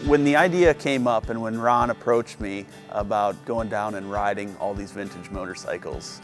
When the idea came up and when Ron approached me about going down and riding all these vintage motorcycles,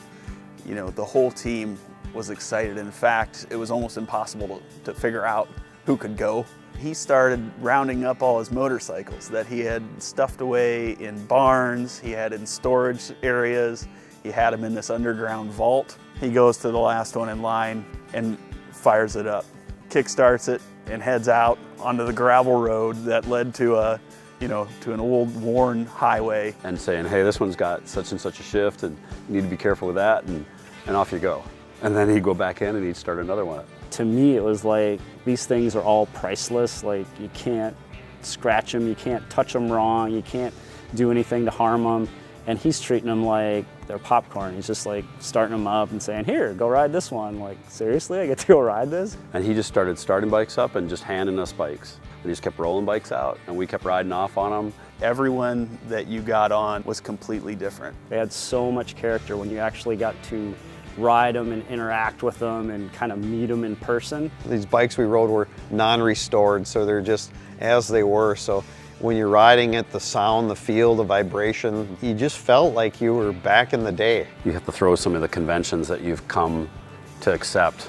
you know, the whole team was excited. In fact, it was almost impossible to figure out who could go. He started rounding up all his motorcycles that he had stuffed away in barns, he had in storage areas, he had them in this underground vault. He goes to the last one in line and fires it up, kickstarts it, and heads out onto the gravel road that led to to an old worn highway. And saying, hey, this one's got such and such a shift and you need to be careful with that, and off you go. And then he'd go back in and he'd start another one. To me, it was like, these things are all priceless. Like, you can't scratch them, you can't touch them wrong, you can't do anything to harm them. And he's treating them like they're popcorn. He's just like starting them up and saying, here, go ride this one. Like, seriously, I get to go ride this? And he just started starting bikes up and just handing us bikes. And he just kept rolling bikes out and we kept riding off on them. Everyone that you got on was completely different. They had so much character when you actually got to ride them and interact with them and kind of meet them in person. These bikes we rode were non-restored, so they're just as they were. So when you're riding it, the sound, the feel, the vibration, you just felt like you were back in the day. You have to throw some of the conventions that you've come to accept,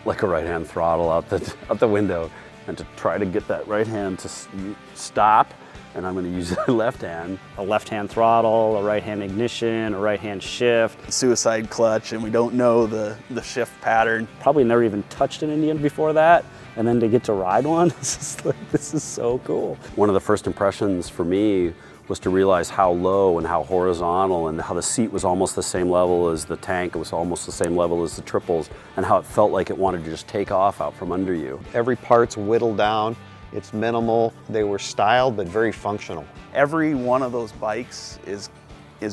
like a right-hand throttle out the window, and to try to get that right hand to stop, and I'm going to use the left hand. A left-hand throttle, a right-hand ignition, a right-hand shift. Suicide clutch, and we don't know the shift pattern. Probably never even touched an Indian before that. And then to get to ride one, this is so cool. One of the first impressions for me was to realize how low and how horizontal and how the seat was almost the same level as the tank. It was almost the same level as the triples, and how it felt like it wanted to just take off out from under you. Every part's whittled down. It's minimal. They were styled, but very functional. Every one of those bikes is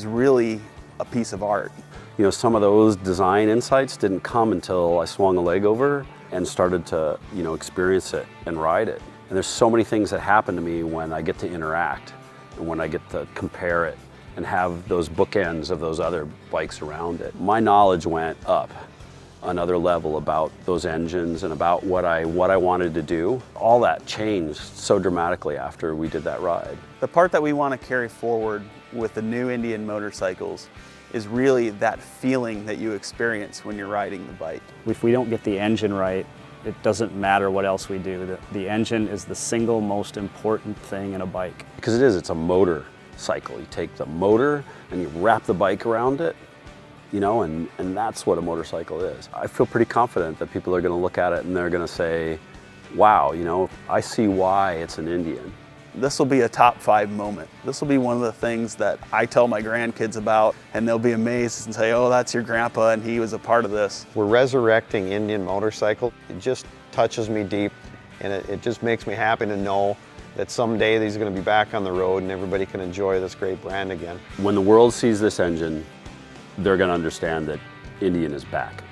really a piece of art. You know, some of those design insights didn't come until I swung a leg over and started to, experience it and ride it. And there's so many things that happen to me when I get to interact and when I get to compare it and have those bookends of those other bikes around it. My knowledge went up another level about those engines and about what I wanted to do. All that changed so dramatically after we did that ride. The part that we want to carry forward with the new Indian motorcycles is really that feeling that you experience when you're riding the bike. If we don't get the engine right, it doesn't matter what else we do. The engine is the single most important thing in a bike. Because it's a motorcycle. You take the motor and you wrap the bike around it, and that's what a motorcycle is. I feel pretty confident that people are going to look at it and they're going to say, wow, I see why it's an Indian. This will be a top 5 moment. This will be one of the things that I tell my grandkids about, and they'll be amazed and say, oh, that's your grandpa and he was a part of this. We're resurrecting Indian motorcycle. It just touches me deep, and it just makes me happy to know that someday these are going to be back on the road and everybody can enjoy this great brand again. When the world sees this engine, they're going to understand that Indian is back.